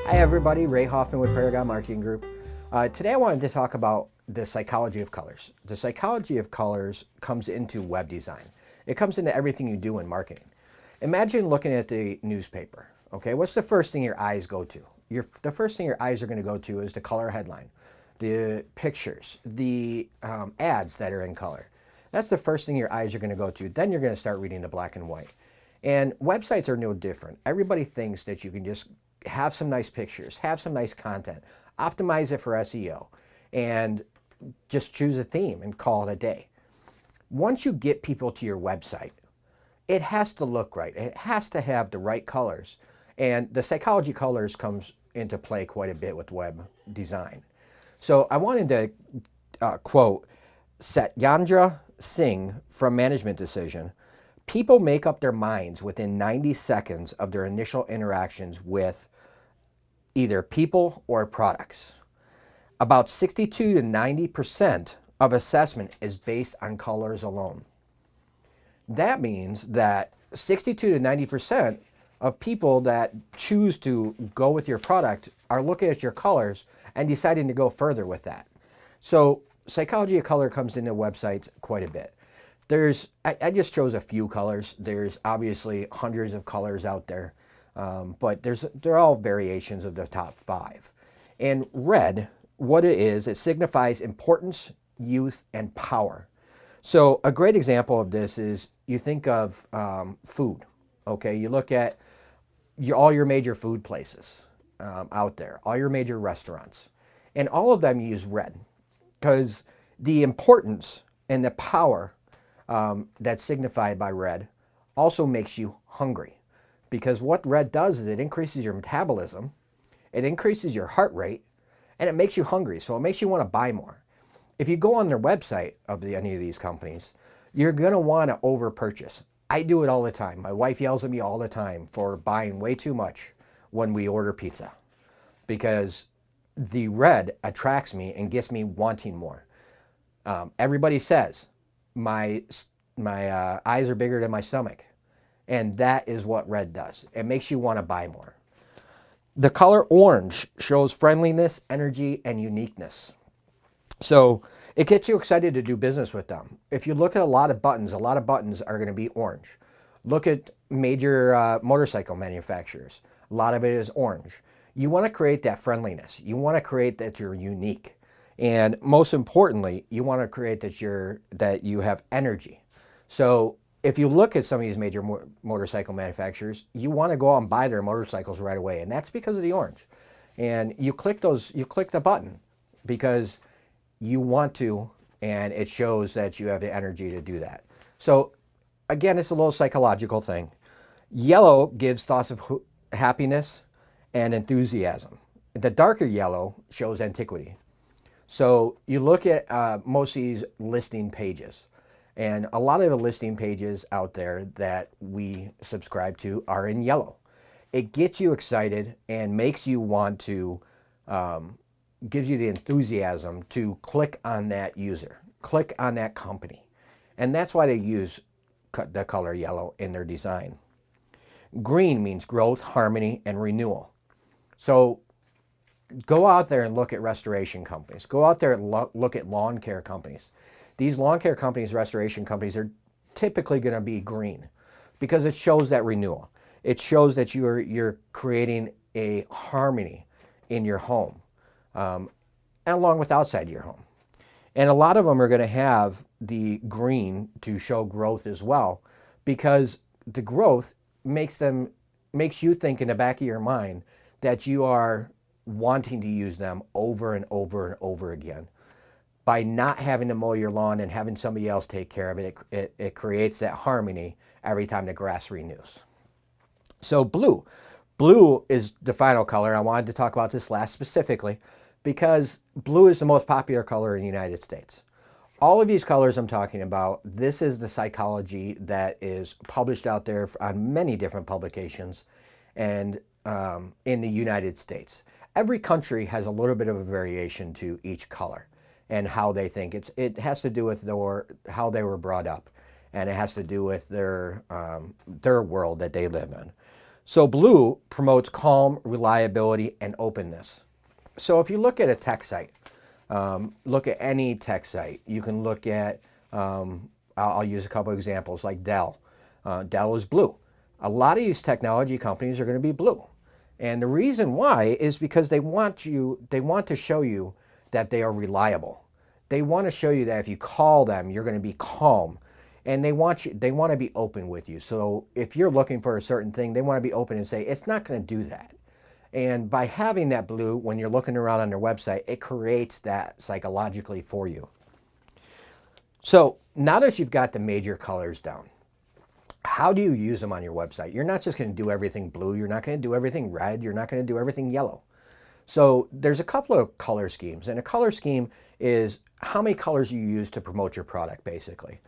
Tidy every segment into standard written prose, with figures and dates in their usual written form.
Hi everybody, Ray Hoffman with Paragon Marketing Group. Today I wanted to talk about the psychology of colors. The psychology of colors comes into web design. It comes into everything you do in marketing. Imagine looking at the newspaper, okay? What's the first thing your eyes go to? The first thing your eyes are going to go to is the color headline, the pictures, the ads that are in color. That's the first thing your eyes are going to go to. Then you're going to start reading the black and white. And websites are no different. Everybody thinks that you can just have some nice pictures, have some nice content, optimize it for SEO, and just choose a theme and call it a day. Once you get people to your website, it has to look right. It has to have the right colors. And the psychology colors comes into play quite a bit with web design. So I wanted to quote Satyendra Singh from Management Decision. People make up their minds within 90 seconds of their initial interactions with either people or products. About 62 to 90% of assessment is based on colors alone. That means that 62 to 90% of people that choose to go with your product are looking at your colors and deciding to go further with that. So psychology of color comes into websites quite a bit. I just chose a few colors. There's obviously hundreds of colors out there, but they're all variations of the top 5. And red, what it is, it signifies importance, youth, and power. So a great example of this is you think of food, okay? You look at all your major food places out there, all your major restaurants, and all of them use red because the importance and the power that's signified by red also makes you hungry, because what red does is it increases your metabolism, it increases your heart rate, and it makes you hungry, so it makes you want to buy more. If you go on their website of any of these companies, you're going to want to over purchase. I do it all the time. My wife yells at me all the time for buying way too much when we order pizza, because the red attracts me and gets me wanting more. Everybody says my eyes are bigger than my stomach, and that is what red does. It makes you want to buy more. The color orange shows friendliness, energy, and uniqueness. So it gets you excited to do business with them. If you look at a lot of buttons are going to be orange. Look at major motorcycle manufacturers. A lot of it is orange. You want to create that friendliness. You want to create that you're unique. And most importantly, you want to create that you have energy. So if you look at some of these major motorcycle manufacturers, you want to go out and buy their motorcycles right away. And that's because of the orange. And you click the button because you want to, and it shows that you have the energy to do that. So again, it's a little psychological thing. Yellow gives thoughts of happiness and enthusiasm. The darker yellow shows antiquity. So you look at most of these listing pages, and a lot of the listing pages out there that we subscribe to are in yellow. It gets you excited and makes you want to, gives you the enthusiasm to click on that user, click on that company. And that's why they use the color yellow in their design. Green means growth, harmony, and renewal. So go out there and look at restoration companies. Go out there and look at lawn care companies. These lawn care companies, restoration companies, are typically going to be green because it shows that renewal. It shows that you're creating a harmony in your home, and along with outside your home. And a lot of them are going to have the green to show growth as well, because the growth makes you think in the back of your mind that you are wanting to use them over and over and over again. By not having to mow your lawn and having somebody else take care of it, it creates that harmony every time the grass renews. So blue. Blue is the final color. I wanted to talk about this last specifically because blue is the most popular color in the United States. All of these colors I'm talking about, this is the psychology that is published out there on many different publications and in the United States. Every country has a little bit of a variation to each color and how they think. It has to do with how they were brought up, and it has to do with their world that they live in. So blue promotes calm, reliability, and openness. So if you look at a tech site, look at any tech site, you can look at, I'll use a couple of examples like Dell. Dell is blue. A lot of these technology companies are going to be blue. And the reason why is because they want to show you that they are reliable. They want to show you that if you call them, you're going to be calm. And they want to be open with you. So if you're looking for a certain thing, they want to be open and say, it's not going to do that. And by having that blue, when you're looking around on their website, it creates that psychologically for you. So now that you've got the major colors down, how do you use them on your website? You're not just going to do everything blue. You're not going to do everything red. You're not going to do everything yellow. So there's a couple of color schemes. And a color scheme is how many colors you use to promote your product, basically.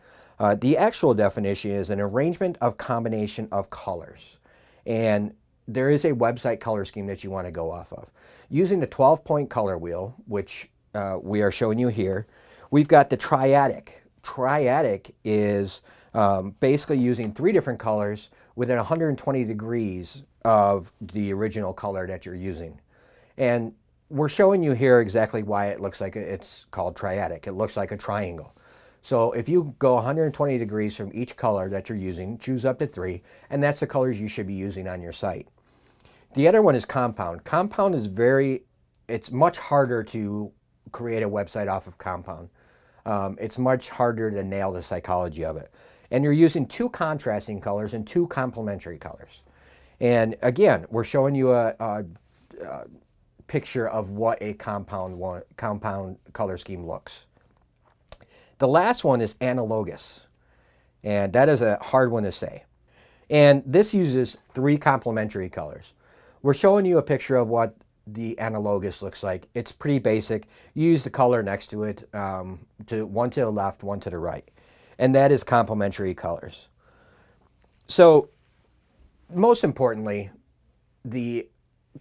The actual definition is an arrangement of combination of colors. And there is a website color scheme that you want to go off of. Using the 12-point color wheel, which we are showing you here, we've got the triadic. Triadic is basically using 3 different colors within 120 degrees of the original color that you're using. And we're showing you here exactly why it looks like it's called triadic. It looks like a triangle. So if you go 120 degrees from each color that you're using, choose up to 3, and that's the colors you should be using on your site. The other one is compound. Compound is it's much harder to create a website off of compound. It's much harder to nail the psychology of it. And you're using 2 contrasting colors and 2 complementary colors. And again, we're showing you a picture of what a compound color scheme looks. The last one is analogous, and that is a hard one to say. And this uses 3 complementary colors. We're showing you a picture of what the analogous looks like. It's pretty basic. You use the color next to it, one to the left, one to the right. And that is complementary colors. So most importantly, the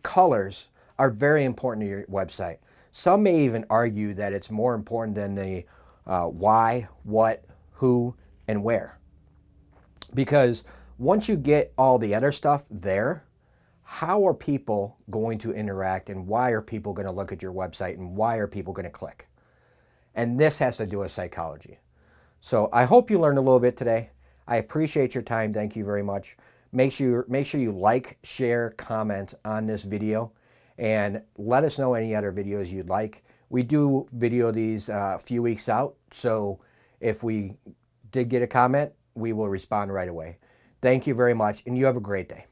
colors are very important to your website. Some may even argue that it's more important than the why, what, who, and where. Because once you get all the other stuff there, how are people going to interact, and why are people going to look at your website, and why are people going to click? And this has to do with psychology. So I hope you learned a little bit today. I appreciate your time. Thank you very much. Make sure you like, share, comment on this video, and let us know any other videos you'd like. We do video these a few weeks out, so if we did get a comment, we will respond right away. Thank you very much, and you have a great day.